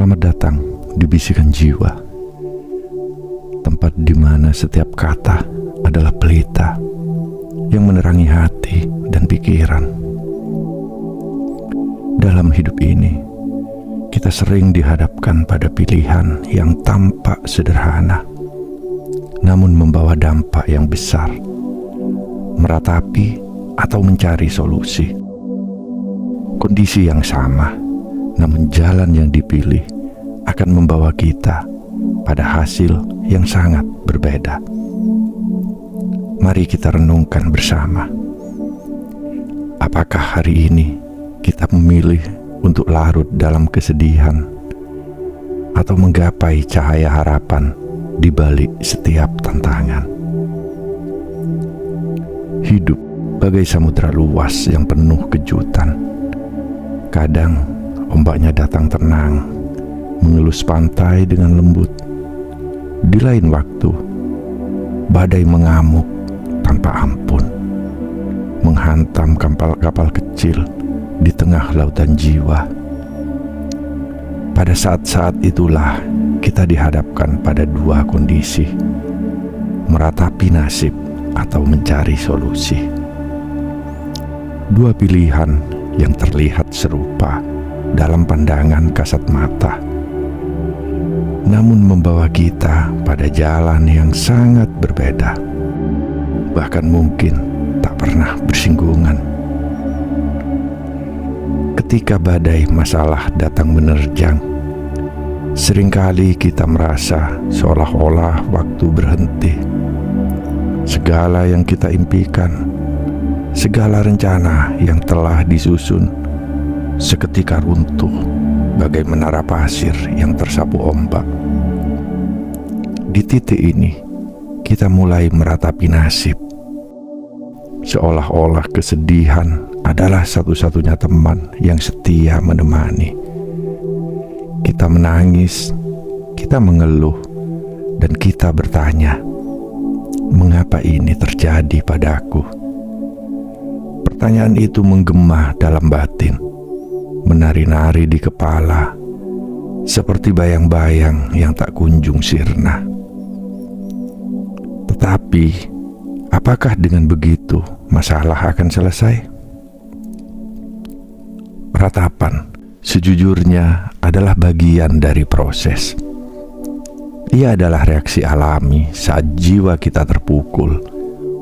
Selamat datang di Bisikan Jiwa, tempat di mana setiap kata adalah pelita yang menerangi hati dan pikiran. Dalam hidup ini, kita sering dihadapkan pada pilihan yang tampak sederhana, namun membawa dampak yang besar, meratapi atau mencari solusi. Kondisi yang sama, namun jalan yang dipilih akan membawa kita pada hasil yang sangat berbeda. Mari kita renungkan bersama. Apakah hari ini kita memilih untuk larut dalam kesedihan atau menggapai cahaya harapan di balik setiap tantangan? Hidup bagai samudra luas yang penuh kejutan. Kadang ombaknya datang tenang, mengelus pantai dengan lembut. Di lain waktu, badai mengamuk tanpa ampun, menghantam kapal-kapal kecil di tengah lautan jiwa. Pada saat-saat itulah kita dihadapkan pada dua kondisi: meratapi nasib atau mencari solusi. Dua pilihan yang terlihat serupa dalam pandangan kasat mata, namun membawa kita pada jalan yang sangat berbeda, bahkan mungkin tak pernah bersinggungan. Ketika badai masalah datang menerjang, seringkali kita merasa seolah-olah waktu berhenti. Segala yang kita impikan, segala rencana yang telah disusun, seketika runtuh bagai menara pasir yang tersapu ombak. Di titik ini, kita mulai meratapi nasib. Seolah-olah kesedihan adalah satu-satunya teman yang setia menemani. Kita menangis, kita mengeluh, dan kita bertanya, mengapa ini terjadi padaku? Pertanyaan itu menggema dalam batin, menari-nari di kepala, seperti bayang-bayang yang tak kunjung sirna. Tetapi, apakah dengan begitu masalah akan selesai? Ratapan sejujurnya adalah bagian dari proses. Ia adalah reaksi alami saat jiwa kita terpukul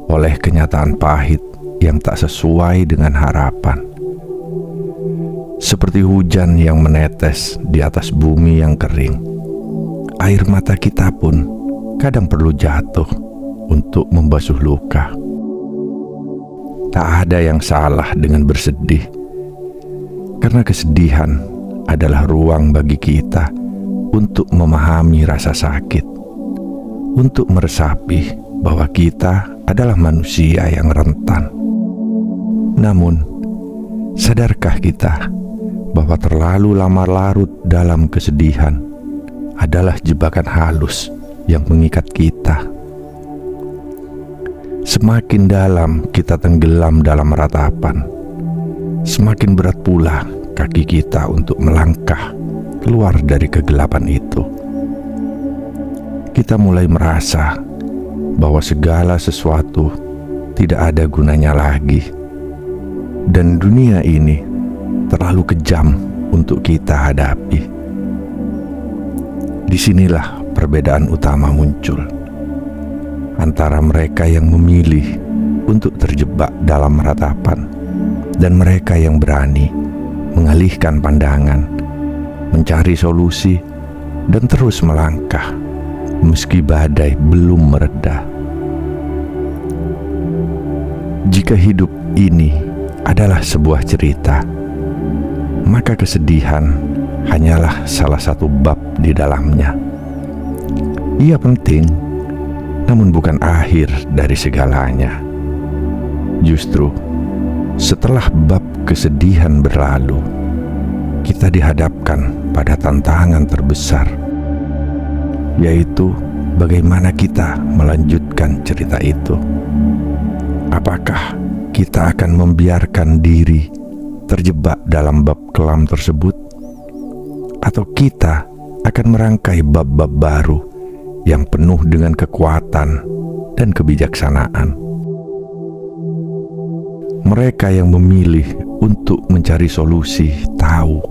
oleh kenyataan pahit yang tak sesuai dengan harapan. Seperti hujan yang menetes di atas bumi yang kering, air mata kita pun kadang perlu jatuh untuk membasuh luka. Tak ada yang salah dengan bersedih, karena kesedihan adalah ruang bagi kita untuk memahami rasa sakit, untuk meresapi bahwa kita adalah manusia yang rentan. Namun, sadarkah kita bahwa terlalu lama larut dalam kesedihan adalah jebakan halus yang mengikat kita? Semakin dalam kita tenggelam dalam ratapan, semakin berat pula kaki kita untuk melangkah keluar dari kegelapan itu. Kita mulai merasa bahwa segala sesuatu tidak ada gunanya lagi, dan dunia ini terlalu kejam untuk kita hadapi. Disinilah perbedaan utama muncul antara mereka yang memilih untuk terjebak dalam ratapan dan mereka yang berani mengalihkan pandangan, mencari solusi, dan terus melangkah meski badai belum mereda. Jika hidup ini adalah sebuah cerita, maka kesedihan hanyalah salah satu bab di dalamnya. Ia penting, namun bukan akhir dari segalanya. Justru, setelah bab kesedihan berlalu, kita dihadapkan pada tantangan terbesar, yaitu bagaimana kita melanjutkan cerita itu. Apakah kita akan membiarkan diri terjebak dalam bab kelam tersebut, atau kita akan merangkai bab-bab baru yang penuh dengan kekuatan dan kebijaksanaan. Mereka yang memilih untuk mencari solusi tahu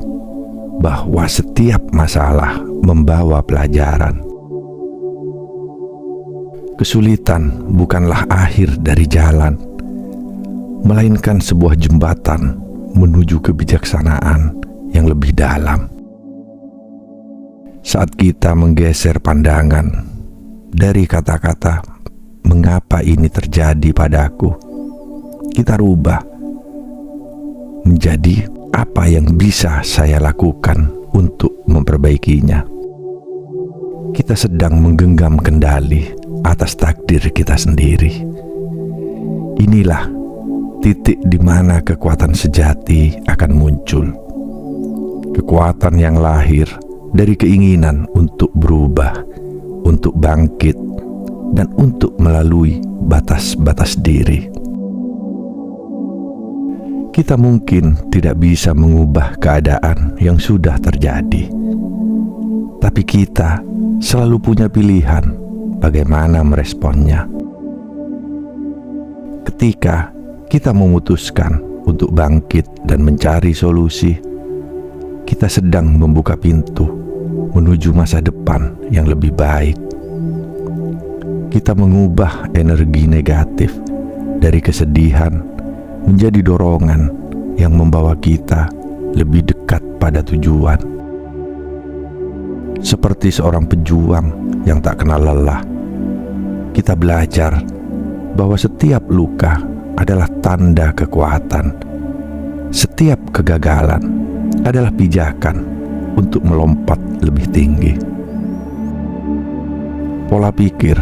bahwa setiap masalah membawa pelajaran. Kesulitan bukanlah akhir dari jalan, melainkan sebuah jembatan menuju kebijaksanaan yang lebih dalam. Saat kita menggeser pandangan dari kata-kata "mengapa ini terjadi padaku", kita rubah menjadi "apa yang bisa saya lakukan untuk memperbaikinya". Kita sedang menggenggam kendali atas takdir kita sendiri. Inilah titik di mana kekuatan sejati akan muncul. Kekuatan yang lahir dari keinginan untuk berubah, untuk bangkit, dan untuk melalui batas-batas diri. Kita mungkin tidak bisa mengubah keadaan yang sudah terjadi, tapi kita selalu punya pilihan bagaimana meresponnya. Ketika kita memutuskan untuk bangkit dan mencari solusi, kita sedang membuka pintu menuju masa depan yang lebih baik. Kita mengubah energi negatif dari kesedihan menjadi dorongan yang membawa kita lebih dekat pada tujuan. Seperti seorang pejuang yang tak kenal lelah, kita belajar bahwa setiap luka adalah tanda kekuatan. Setiap kegagalan adalah pijakan untuk melompat lebih tinggi. Pola pikir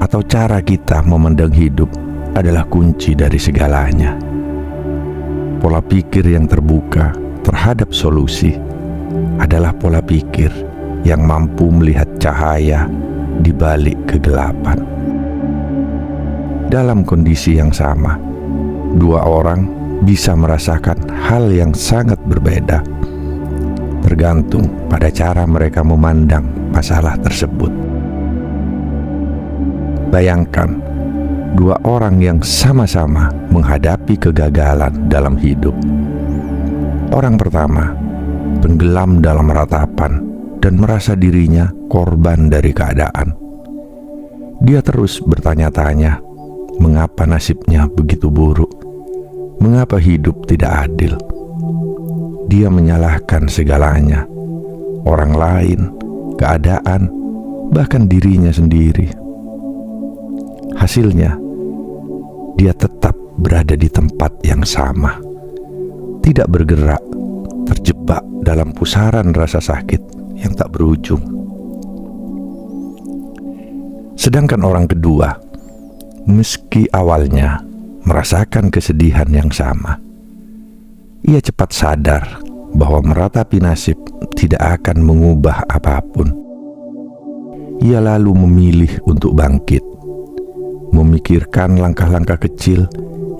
atau cara kita memandang hidup adalah kunci dari segalanya. Pola pikir yang terbuka terhadap solusi adalah pola pikir yang mampu melihat cahaya di balik kegelapan. Dalam kondisi yang sama, dua orang bisa merasakan hal yang sangat berbeda, tergantung pada cara mereka memandang masalah tersebut. Bayangkan, dua orang yang sama-sama menghadapi kegagalan dalam hidup. Orang pertama tenggelam dalam ratapan dan merasa dirinya korban dari keadaan. Dia terus bertanya-tanya, mengapa nasibnya begitu buruk? Mengapa hidup tidak adil? Dia menyalahkan segalanya, orang lain, keadaan, bahkan dirinya sendiri. Hasilnya, dia tetap berada di tempat yang sama, tidak bergerak, terjebak dalam pusaran rasa sakit yang tak berujung. Sedangkan orang kedua, meski awalnya merasakan kesedihan yang sama, ia cepat sadar bahwa meratapi nasib tidak akan mengubah apapun. Ia lalu memilih untuk bangkit, memikirkan langkah-langkah kecil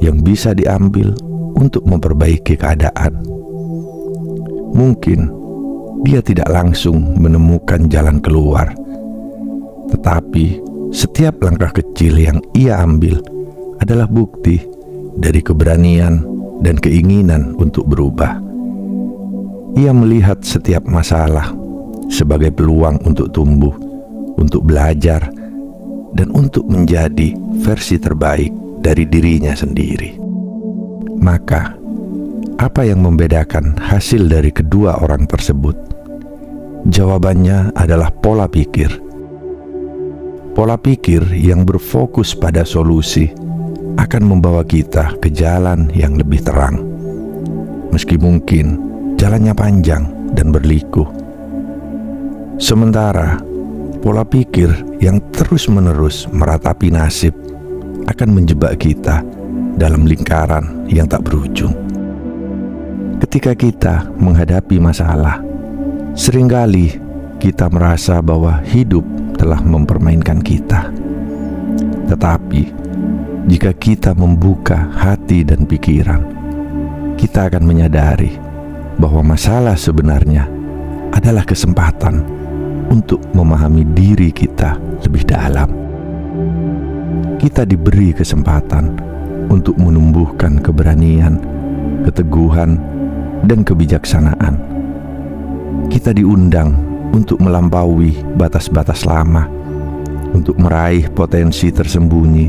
yang bisa diambil untuk memperbaiki keadaan. Mungkin dia tidak langsung menemukan jalan keluar, tetapi setiap langkah kecil yang ia ambil adalah bukti dari keberanian dan keinginan untuk berubah. Ia melihat setiap masalah sebagai peluang untuk tumbuh, untuk belajar, dan untuk menjadi versi terbaik dari dirinya sendiri. Maka, apa yang membedakan hasil dari kedua orang tersebut? Jawabannya adalah pola pikir. Pola pikir yang berfokus pada solusi akan membawa kita ke jalan yang lebih terang, meski mungkin jalannya panjang dan berliku. Sementara pola pikir yang terus-menerus meratapi nasib akan menjebak kita dalam lingkaran yang tak berujung. Ketika kita menghadapi masalah, seringkali kita merasa bahwa hidup telah mempermainkan kita. Tetapi, jika kita membuka hati dan pikiran, kita akan menyadari bahwa masalah sebenarnya adalah kesempatan untuk memahami diri kita lebih dalam. Kita diberi kesempatan untuk menumbuhkan keberanian, keteguhan, dan kebijaksanaan. Kita diundang untuk melampaui batas-batas lama, untuk meraih potensi tersembunyi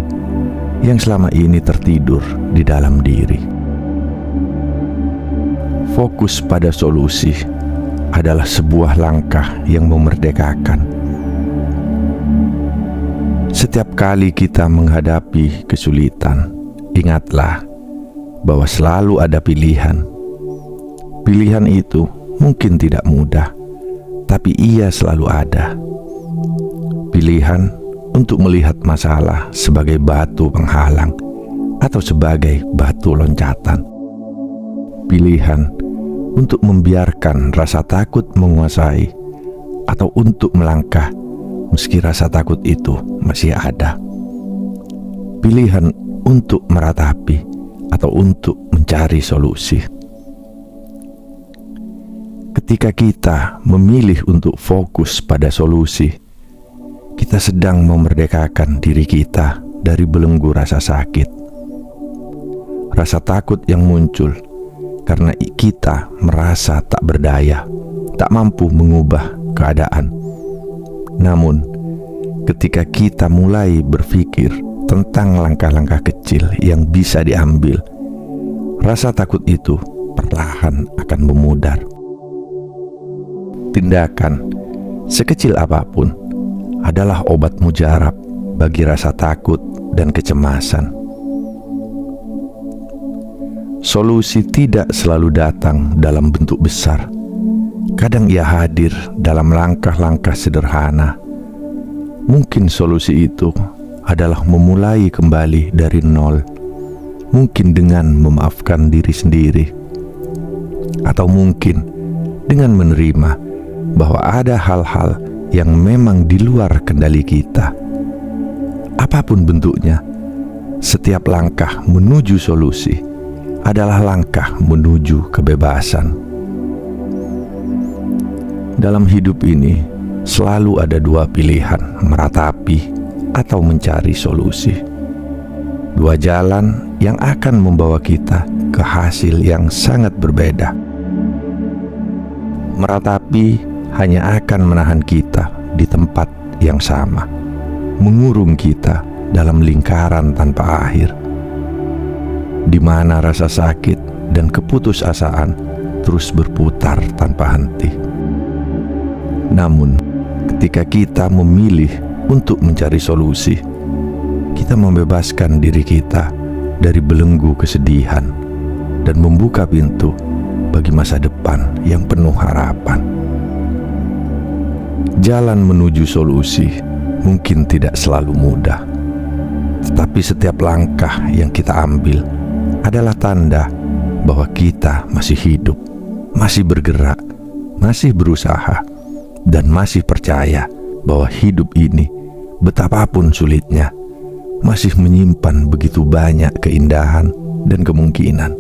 yang selama ini tertidur di dalam diri. Fokus pada solusi adalah sebuah langkah yang memerdekakan. Setiap kali kita menghadapi kesulitan, ingatlah bahwa selalu ada pilihan. Pilihan itu mungkin tidak mudah, tapi ia selalu ada. Pilihan untuk melihat masalah sebagai batu penghalang atau sebagai batu loncatan. Pilihan untuk membiarkan rasa takut menguasai atau untuk melangkah meski rasa takut itu masih ada. Pilihan untuk meratapi atau untuk mencari solusi. Ketika kita memilih untuk fokus pada solusi, kita sedang memerdekakan diri kita dari belenggu rasa sakit. Rasa takut yang muncul karena kita merasa tak berdaya, tak mampu mengubah keadaan. Namun, ketika kita mulai berpikir tentang langkah-langkah kecil yang bisa diambil, rasa takut itu perlahan akan memudar. Tindakan sekecil apapun adalah obat mujarab bagi rasa takut dan kecemasan. Solusi tidak selalu datang dalam bentuk besar. Kadang ia hadir dalam langkah-langkah sederhana. Mungkin solusi itu adalah memulai kembali dari nol. Mungkin dengan memaafkan diri sendiri. Atau mungkin dengan menerima bahwa ada hal-hal yang memang di luar kendali kita. Apapun bentuknya, setiap langkah menuju solusi adalah langkah menuju kebebasan. Dalam hidup ini, selalu ada dua pilihan, meratapi atau mencari solusi. Dua jalan yang akan membawa kita ke hasil yang sangat berbeda. Meratapi hanya akan menahan kita di tempat yang sama, mengurung kita dalam lingkaran tanpa akhir, di mana rasa sakit dan keputusasaan terus berputar tanpa henti. Namun, ketika kita memilih untuk mencari solusi, kita membebaskan diri kita dari belenggu kesedihan dan membuka pintu bagi masa depan yang penuh harapan. Jalan menuju solusi mungkin tidak selalu mudah, tetapi setiap langkah yang kita ambil adalah tanda bahwa kita masih hidup, masih bergerak, masih berusaha, dan masih percaya bahwa hidup ini, betapapun sulitnya, masih menyimpan begitu banyak keindahan dan kemungkinan.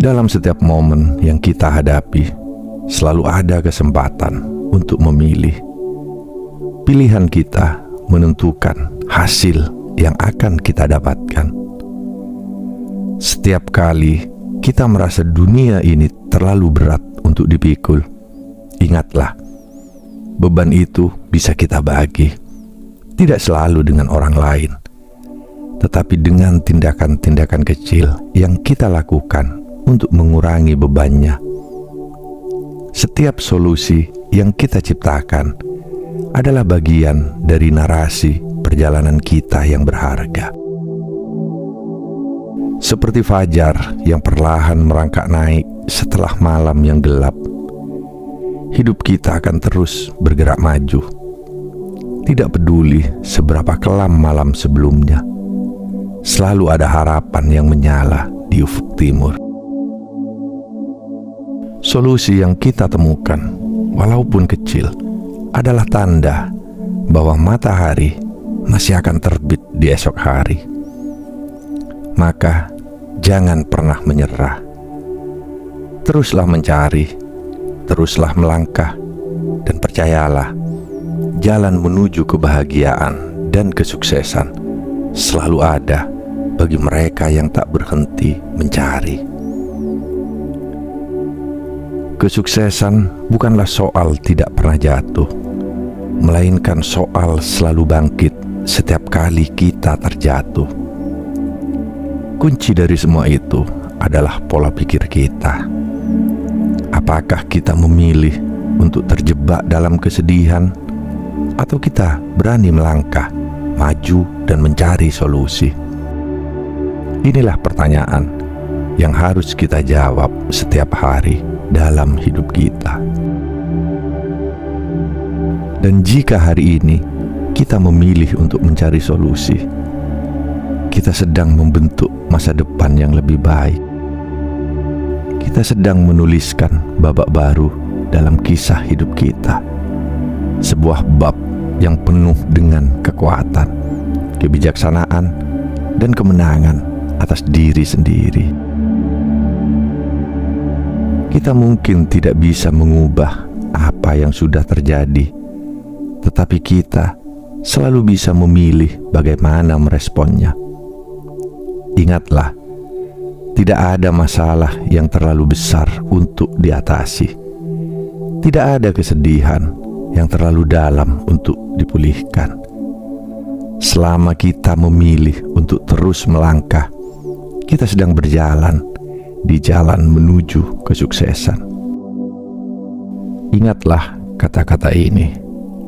Dalam setiap momen yang kita hadapi, selalu ada kesempatan untuk memilih. Pilihan kita menentukan hasil yang akan kita dapatkan. Setiap kali kita merasa dunia ini terlalu berat untuk dipikul, ingatlah, beban itu bisa kita bagi, tidak selalu dengan orang lain, tetapi dengan tindakan-tindakan kecil yang kita lakukan untuk mengurangi bebannya. Setiap solusi yang kita ciptakan adalah bagian dari narasi perjalanan kita yang berharga. Seperti fajar yang perlahan merangkak naik setelah malam yang gelap, hidup kita akan terus bergerak maju. Tidak peduli seberapa kelam malam sebelumnya, selalu ada harapan yang menyala di ufuk timur. Solusi yang kita temukan, walaupun kecil, adalah tanda bahwa matahari masih akan terbit di esok hari. Maka, jangan pernah menyerah. Teruslah mencari, teruslah melangkah dan percayalah, jalan menuju kebahagiaan dan kesuksesan selalu ada bagi mereka yang tak berhenti mencari. Kesuksesan bukanlah soal tidak pernah jatuh, melainkan soal selalu bangkit setiap kali kita terjatuh. Kunci dari semua itu adalah pola pikir kita. Apakah kita memilih untuk terjebak dalam kesedihan, atau kita berani melangkah, maju, dan mencari solusi? Inilah pertanyaan yang harus kita jawab setiap hari dalam hidup kita. Dan jika hari ini kita memilih untuk mencari solusi, kita sedang membentuk masa depan yang lebih baik. Kita sedang menuliskan babak baru dalam kisah hidup kita. Sebuah bab yang penuh dengan kekuatan, kebijaksanaan, dan kemenangan atas diri sendiri. Kita mungkin tidak bisa mengubah apa yang sudah terjadi, tetapi kita selalu bisa memilih bagaimana meresponnya. Ingatlah, tidak ada masalah yang terlalu besar untuk diatasi. Tidak ada kesedihan yang terlalu dalam untuk dipulihkan. Selama kita memilih untuk terus melangkah, kita sedang berjalan di jalan menuju kesuksesan. Ingatlah kata-kata ini,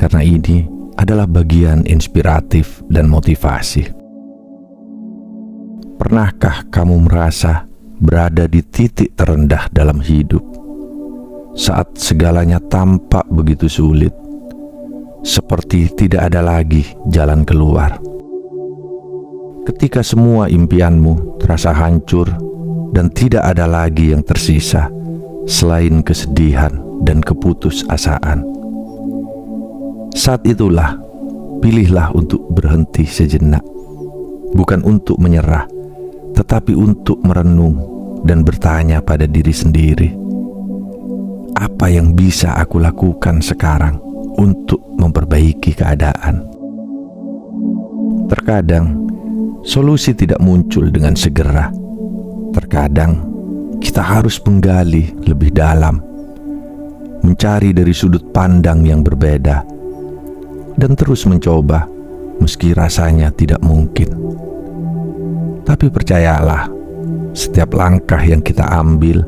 karena ini adalah bagian inspiratif dan motivasi. Pernahkah kamu merasa berada di titik terendah dalam hidup, saat segalanya tampak begitu sulit, seperti tidak ada lagi jalan keluar? Ketika semua impianmu terasa hancur dan tidak ada lagi yang tersisa selain kesedihan dan keputusasaan. Saat itulah, pilihlah untuk berhenti sejenak, bukan untuk menyerah, tetapi untuk merenung dan bertanya pada diri sendiri, apa yang bisa aku lakukan sekarang untuk memperbaiki keadaan? Terkadang, solusi tidak muncul dengan segera. Terkadang, kita harus menggali lebih dalam, mencari dari sudut pandang yang berbeda, dan terus mencoba meski rasanya tidak mungkin. Tapi percayalah, setiap langkah yang kita ambil,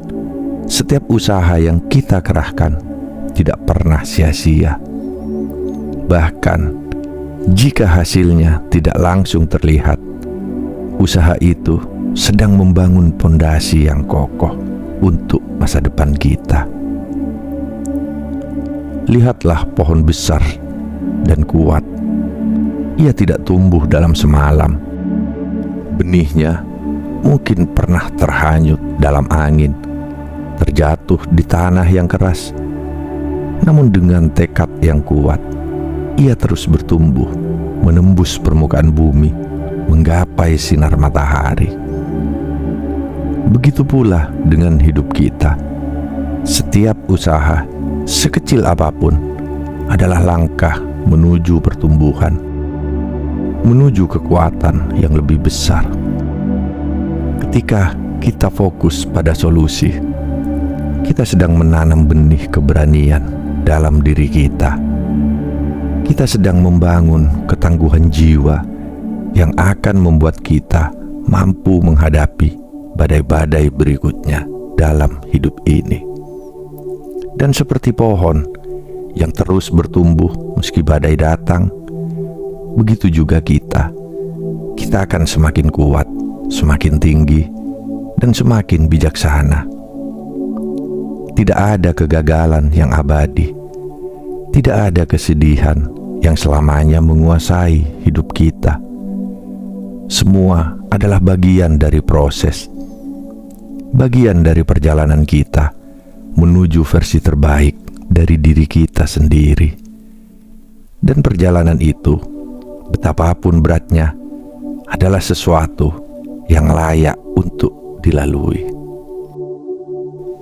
setiap usaha yang kita kerahkan tidak pernah sia-sia. Bahkan, jika hasilnya tidak langsung terlihat, usaha itu sedang membangun fondasi yang kokoh untuk masa depan kita. Lihatlah pohon besar dan kuat. Ia tidak tumbuh dalam semalam. Benihnya mungkin pernah terhanyut dalam angin, terjatuh di tanah yang keras. Namun dengan tekad yang kuat, ia terus bertumbuh, menembus permukaan bumi, menggapai sinar matahari. Begitu pula dengan hidup kita. Setiap usaha, sekecil apapun, adalah langkah menuju pertumbuhan, menuju kekuatan yang lebih besar. Ketika kita fokus pada solusi, kita sedang menanam benih keberanian dalam diri kita. Kita sedang membangun ketangguhan jiwa yang akan membuat kita mampu menghadapi badai-badai berikutnya dalam hidup ini. Dan seperti pohon yang terus bertumbuh meski badai datang, begitu juga kita. Kita akan semakin kuat, semakin tinggi, dan semakin bijaksana. Tidak ada kegagalan yang abadi. Tidak ada kesedihan yang selamanya menguasai hidup kita. Semua adalah bagian dari proses, bagian dari perjalanan kita menuju versi terbaik dari diri kita sendiri. Dan perjalanan itu, betapapun beratnya, adalah sesuatu yang layak untuk dilalui.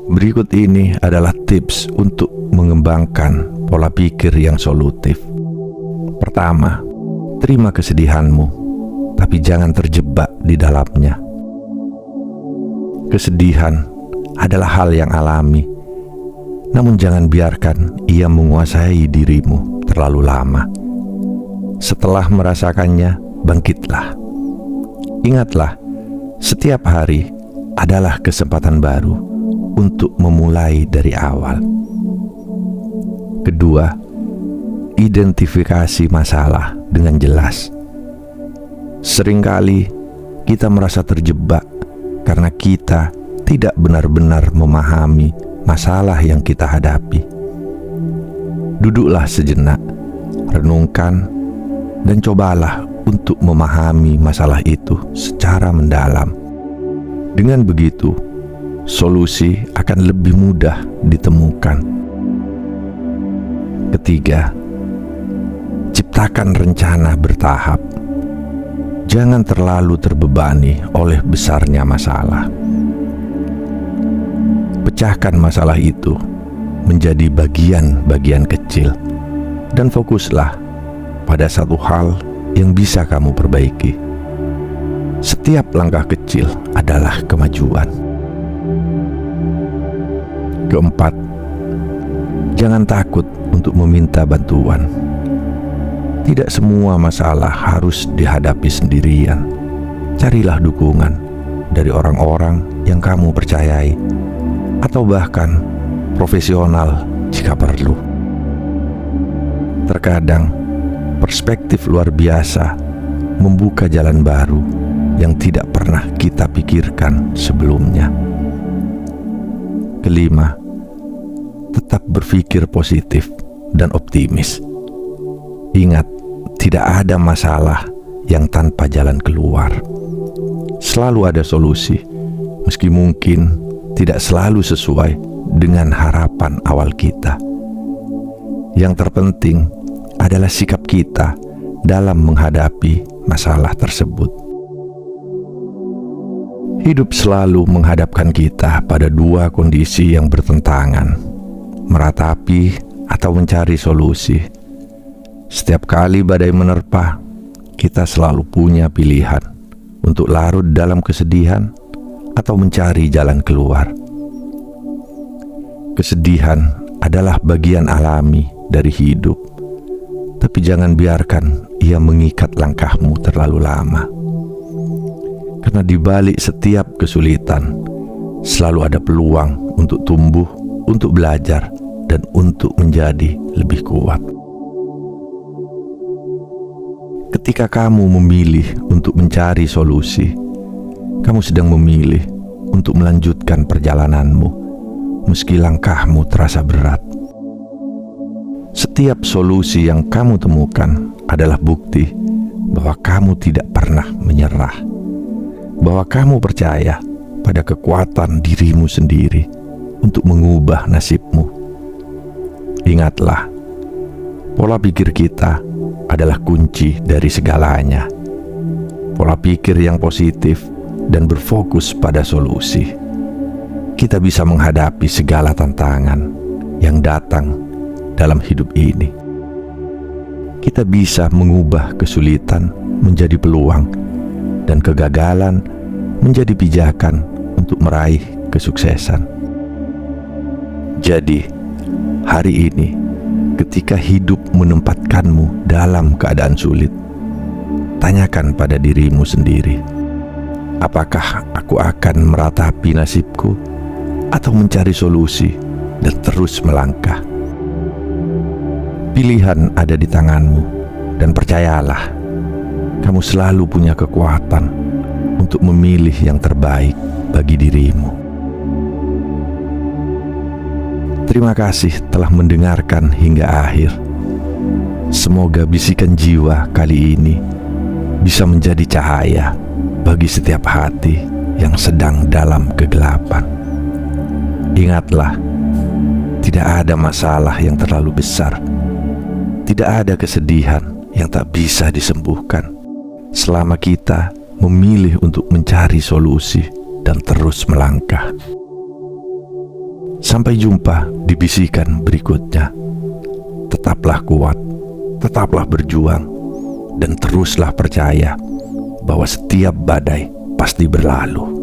Berikut ini adalah tips untuk mengembangkan pola pikir yang solutif. Pertama, terima kesedihanmu, tapi jangan terjebak di dalamnya. Kesedihan adalah hal yang alami, namun jangan biarkan ia menguasai dirimu terlalu lama. Setelah merasakannya, bangkitlah. Ingatlah, setiap hari adalah kesempatan baru untuk memulai dari awal. Kedua, identifikasi masalah dengan jelas. Seringkali kita merasa terjebak karena kita tidak benar-benar memahami masalah yang kita hadapi. Duduklah sejenak, renungkan, dan cobalah untuk memahami masalah itu secara mendalam. Dengan begitu, solusi akan lebih mudah ditemukan. Ketiga, ciptakan rencana bertahap. Jangan terlalu terbebani oleh besarnya masalah. Pecahkan masalah itu menjadi bagian-bagian kecil dan fokuslah pada satu hal yang bisa kamu perbaiki. Setiap langkah kecil adalah kemajuan. Keempat, jangan takut untuk meminta bantuan. Tidak semua masalah harus dihadapi sendirian. Carilah dukungan dari orang-orang yang kamu percayai, atau bahkan profesional jika perlu. Terkadang, perspektif luar biasa membuka jalan baru yang tidak pernah kita pikirkan sebelumnya. Kelima, tetap berpikir positif dan optimis. Ingat, tidak ada masalah yang tanpa jalan keluar. Selalu ada solusi, meski mungkin tidak selalu sesuai dengan harapan awal kita. Yang terpenting adalah sikap kita dalam menghadapi masalah tersebut. Hidup selalu menghadapkan kita pada dua kondisi yang bertentangan, meratapi atau mencari solusi. Setiap kali badai menerpa, kita selalu punya pilihan untuk larut dalam kesedihan atau mencari jalan keluar. Kesedihan adalah bagian alami dari hidup, tapi jangan biarkan ia mengikat langkahmu terlalu lama. Karena di balik setiap kesulitan, selalu ada peluang untuk tumbuh, untuk belajar, dan untuk menjadi lebih kuat. Ketika kamu memilih untuk mencari solusi, kamu sedang memilih untuk melanjutkan perjalananmu, meski langkahmu terasa berat. Setiap solusi yang kamu temukan adalah bukti bahwa kamu tidak pernah menyerah, bahwa kamu percaya pada kekuatan dirimu sendiri untuk mengubah nasibmu. Ingatlah, pola pikir kita adalah kunci dari segalanya. Pola pikir yang positif dan berfokus pada solusi, kita bisa menghadapi segala tantangan yang datang dalam hidup ini. Kita bisa mengubah kesulitan menjadi peluang dan kegagalan menjadi pijakan untuk meraih kesuksesan. Jadi, hari ini ketika hidup menempatkanmu dalam keadaan sulit, tanyakan pada dirimu sendiri, apakah aku akan meratapi nasibku atau mencari solusi dan terus melangkah? Pilihan ada di tanganmu, dan percayalah, kamu selalu punya kekuatan untuk memilih yang terbaik bagi dirimu. Terima kasih telah mendengarkan hingga akhir. Semoga bisikan jiwa kali ini bisa menjadi cahaya bagi setiap hati yang sedang dalam kegelapan. Ingatlah, tidak ada masalah yang terlalu besar. Tidak ada kesedihan yang tak bisa disembuhkan selama kita memilih untuk mencari solusi dan terus melangkah. Sampai jumpa di bisikan berikutnya. Tetaplah kuat, tetaplah berjuang, dan teruslah percaya bahwa setiap badai pasti berlalu.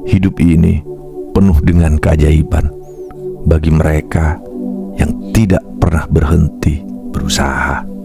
Hidup ini penuh dengan keajaiban bagi mereka yang tidak pernah berhenti berusaha.